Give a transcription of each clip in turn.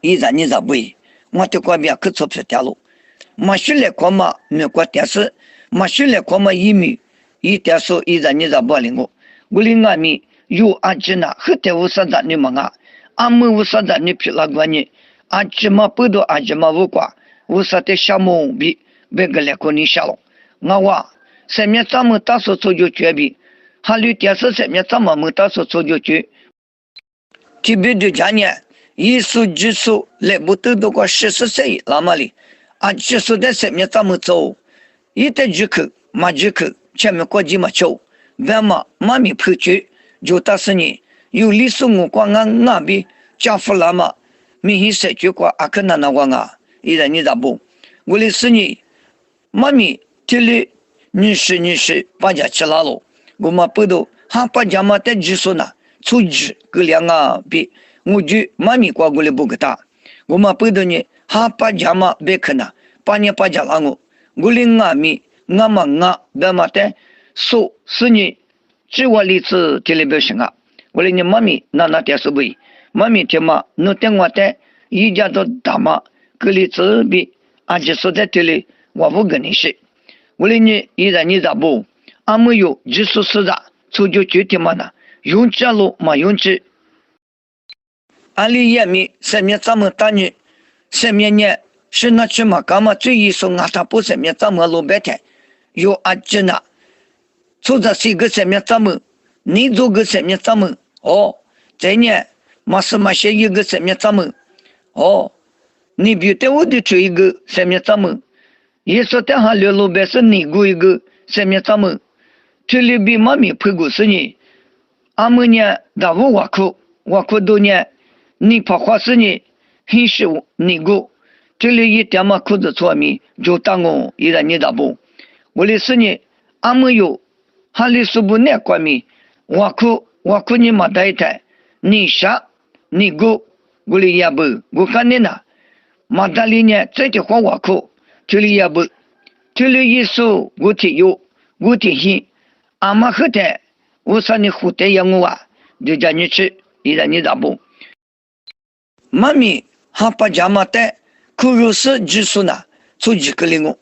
一然你咋不？我就过边去做皮条路，马修来过嘛，美国电视，马修来过嘛一米，一点数一然你咋不领我领俺们有阿吉那，后头我说咱你们啊，俺们我说咱你皮拉过呢，阿吉嘛不多阿吉嘛无挂，我说的项目比别个来过你下了，我话上面咱们打算做就绝比，还有电视上面咱们没打算做就绝，特别的家呢。一数几数来不都都过40岁那么里，啊，几数在上面怎么走？一得几口，没几口，前面过几没球，完嘛妈咪跑去，就打死你。有历史我光俺边家父那么，明显社区过阿克那那光啊，一人你咋不？我的是你，妈咪这里你是把家吃拉了，我们不都还把家嘛在几数呢？出去个两个比。我就妈咪过过来不给他，我们背着呢，还把家嘛别看呐，把你把家拉我领俺咪，俺嘛俺别嘛的，说是你，只我例子这里边行啊，我领你妈咪那点是不？妈咪听嘛，侬等我的，一家都大嘛，个例子比，俺就说在这里，我不跟你说，我领你依然你咋不？俺没有技术实战，出就具体嘛呢，用这路嘛用这。安利也米上面咱们大女上面呢是那去嘛干嘛最一说俺他不上面咱们老白天有阿吉呢出着是个上面咱们你做个上面咱们哦这呢嘛是嘛些一个上面咱们哦你别的我的追一个上面咱们也说的哈老白是你过一个上面咱们这里比妈咪配过是你俺们呢大屋挖苦多呢你怕花是你很是你个，这里一点嘛裤子错米就当我依然你打不，我的是你俺没有，还里是不那关米，我哭你嘛带一台，你啥你个我的也不，我看你呢，马达里呢这句话我哭，这里也不，这里一说我提有，我提心，俺妈喝的，我说你喝的养我啊，就叫你吃，依然你打不。妈咪还把家嘛带，可如是技术呢，出几个零工，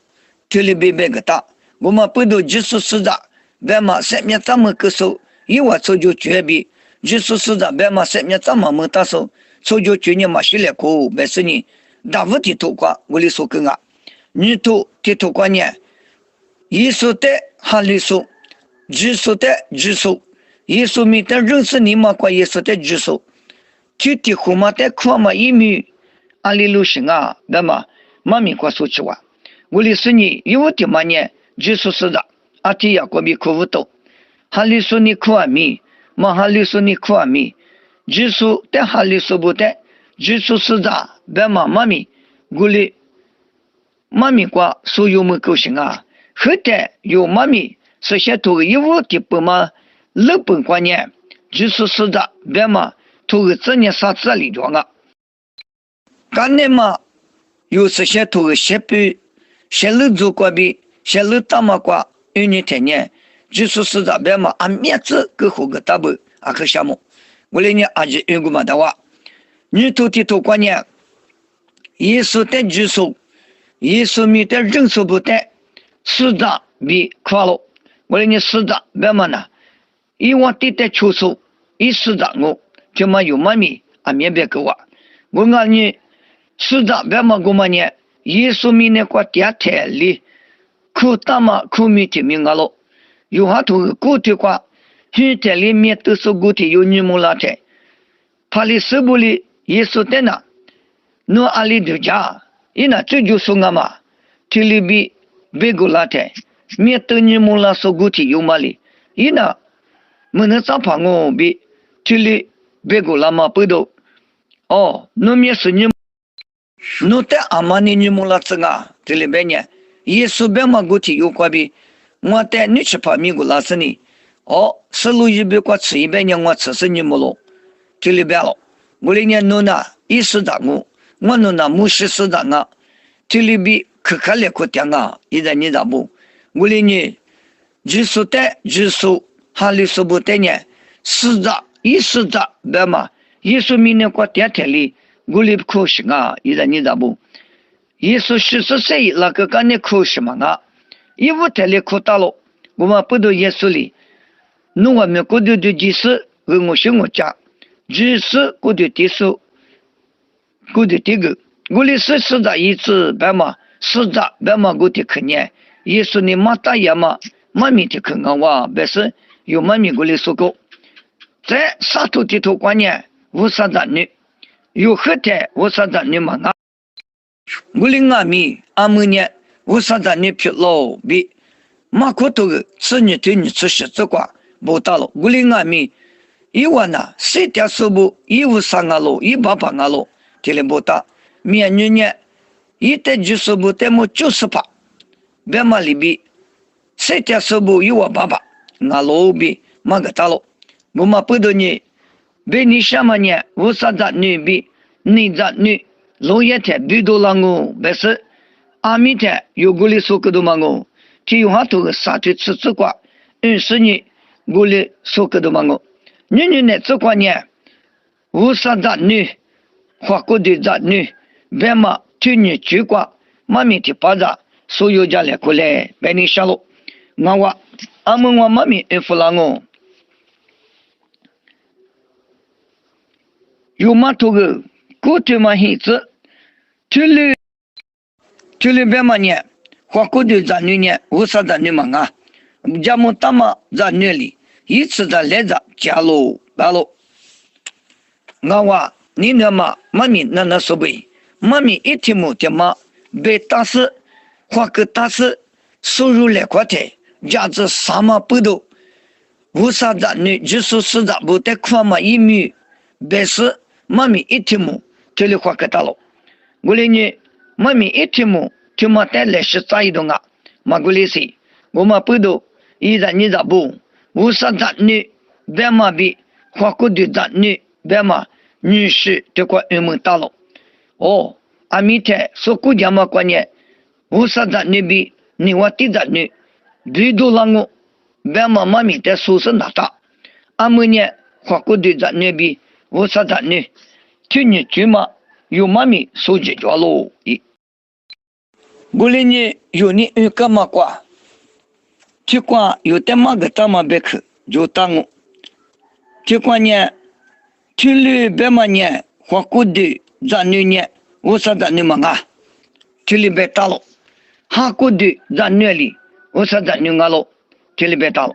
这里别个大，我们不都技术实战，别嘛上面咱们个手，一我出就绝比，技术实战别嘛上面咱们没打手，出就绝你嘛学来过，别是你大问题头瓜，我里说跟啊，你头地头瓜呢，艺术的还里说，技术的技术，艺术没得认识你嘛过艺术的技术。具体后嘛在看嘛一米，阿里路行啊，那么妈咪过说起话，我的是你有的嘛呢，就说是的，阿弟呀过比可不多，哈里说你可阿米，嘛哈里说你可阿米，就说但哈里说不得，就说是的，那么妈咪，我的妈咪过所有么高兴啊，后头有妈咪实现多有的不嘛，日本观念，就说是的，那么。图个这年啥子里装啊？干年嘛，有时些图个些比些路做过比些路大嘛过，有年天年就是是这边嘛，按面子给后个大不啊个项目，我来年阿姐有个嘛的话，你土地土观念，耶稣的技术，耶稣没得人数不得，市长比快乐，我来年市长别嘛呢，以往对待出手，一市长我。就嘛有妈咪啊面别个话，我讲你市长别嘛个嘛呢，耶稣米呢个电台里，苦大嘛苦米的名啊咯，有哈头个的话，现在里面都是个的有你们那台，怕里是不里耶稣的呢，侬阿里头家，伊那这就说我嘛，这里比别个那台，面对你们那说个的有嘛里，伊那没能咋怕我比这里。别个那么不都哦，侬面是你，侬在阿妈你们那子啊，这里边呢，耶稣别嘛个体有关比，我带你去跑米个那是你，哦，是路一边过吃一边呢，我吃是你们咯，这里边了，我里呢侬那一时长我侬那木西时长啊，这里边可来可点啊，一人你咋不？我里呢，就是哈里说不带呢，市长。一时长，对嘛？耶稣明年过电台里，古里苦是啊，伊在你咋不？耶稣14岁那个干的苦是嘛啊？伊无太里苦大了，我们不到耶稣里，弄我们过的祭司和我兄我家，祭司过的地数，过的这个，我里是在一次白马，是在白马过的去年，耶稣你马大爷嘛，妈咪的去我哇，不是有妈咪过里说过，在沙头地头观念，无啥子女，有后台无啥子女嘛啊？我里阿米阿姆年无啥子女皮老比。马可多个子女对你吃十字瓜不到了，我里阿米一万呐，谁家说不153阿罗188阿罗，这里不大，面女呢，一代就说不得么98，别嘛里比，谁家说不188阿罗比马个大了，我嘛不多呢，别你什么呢？无啥子女比你咋女，老爷太比多了我，不是阿米太有个里说个多嘛我。提用哈头个沙推吃这瓜，20年我来说个多嘛我，女呢这瓜呢，无啥子女，花过的子女，别嘛推女举瓜，妈咪的巴扎，所有家来过来，别你下路，我阿们我妈咪服了我，有嘛头个，过去嘛孩子，推了别嘛呢。花过的子女呢，无啥子女嘛啊？家母大妈子女里，一次在来着家喽白喽。我话你那嘛，妈咪那说不？妈咪一天没的嘛，被打死，花个打死，收入来块钱，家子啥嘛不多，无啥子女，就是实在不得苦嘛一米，白死妈咪一天没，这里花个大喽。我哩呢，妈咪一天没。就嘛带来是咋一种啊？马古里是，我们不都一人你咋不？无啥子女，别嘛比花过的子女，别嘛女婿这块人们大了。哦，阿米泰说国家嘛观念，无啥子女比你我的子女，比多让我，别嘛妈咪在宿舍那大，阿姆呢花过的子女比无啥子女，去年去嘛有妈咪手机着喽一。我里呢有你干嘛瓜？这瓜有点嘛个大嘛别去，就当我。这瓜呢，去里别嘛呢，花过的子女呢，无啥子女嘛啊？这里别大了，哈过的子女里，无啥子女啊喽？这里别大了。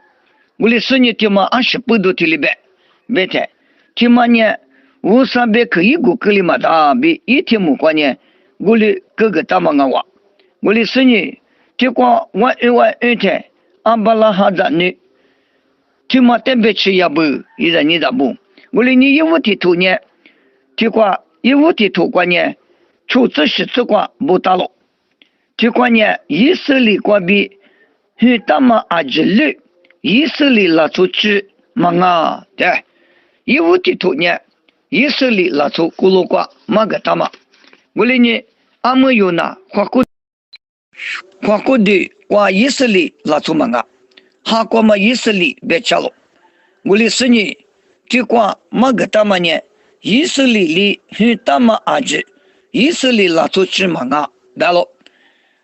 我里生日天嘛20不多这里别，别太，天嘛呢，无啥别去一个里嘛大，别一天没瓜呢，我里哥哥大嘛啊哇。我的生日，结果我天，阿巴拉哈子女，听嘛特别吃也不，一人你咋不？我的你1物的头呢，结果1物的头关呢，出这是这个不大了，结果呢，以色列国比，很大嘛阿吉律，以色列拉出去嘛啊，对，1物的头呢，以色列拉出咕噜瓜嘛个大嘛，我的呢，阿没有呢，花过的qua以色列拉出门啊，哈过嘛以色列别吃了。我的生日，这qua嘛个大嘛呢？以色列里很大嘛阿子，以色列拉出去门啊，来了。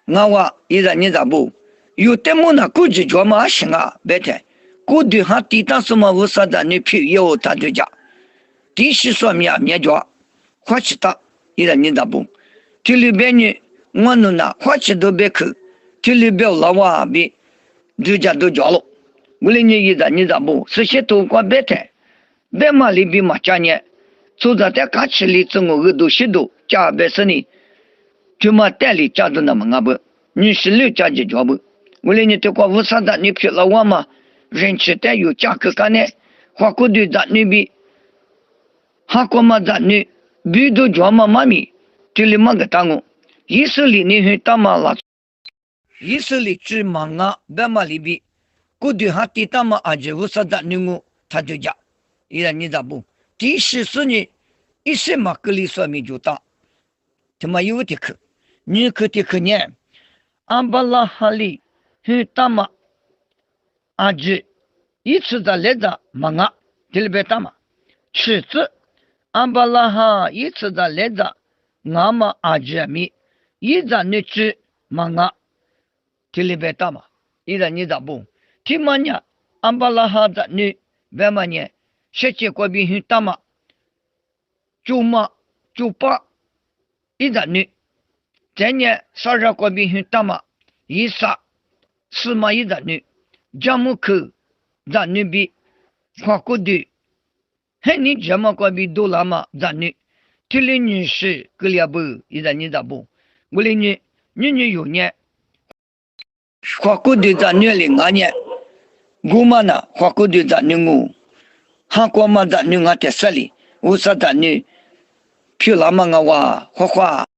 我话一人你咋不？有的么那估计叫嘛行啊，别太。估计哈地当什么无啥子你皮有他就讲，第十说面叫花起大，一人你咋不？这里边呢？我弄那花钱都别去，这里边老娃比人家都交了。我的你你咋不？这些都光别谈，别嘛里边嘛家呢，坐在这嘎起里怎么耳朵许多家别生呢？就嘛代理家的那么啊不，你是六家的交不？我的你这个无啥子你骗了我嘛？人吃带有价格干呢？花过的咱那边，哈过嘛咱那比都交嘛妈咪，这里嘛个当我。以色列呢很大嘛啦，以色列只忙啊，别嘛里边，过去哈地大嘛阿姐无啥子女我，他就讲，依然你咋不？第14年，一些嘛格里说明就大，他妈有的去，你去的去呢，阿巴拉哈里很大嘛阿姐，一次在来着忙啊，这里边大嘛，妻子安巴拉哈一次的来着，俺们阿姐米，一着女子嘛啊，提里边大嘛，一着你咋不？提嘛呢？安巴拉哈的女，别嘛呢？世界国边很大嘛，就嘛就把一着女，这年沙热国边很大嘛，一啥是嘛一着女，家门口着女比，跨过的。嘿，你这么过比多了嘛？咱女，提里女士格里不，一个你咋不？我里女有年，花过的咱女零二年，我嘛呢，花过的咱女我，韩国嘛咱女我在这里，我说咱女，漂亮嘛我花花。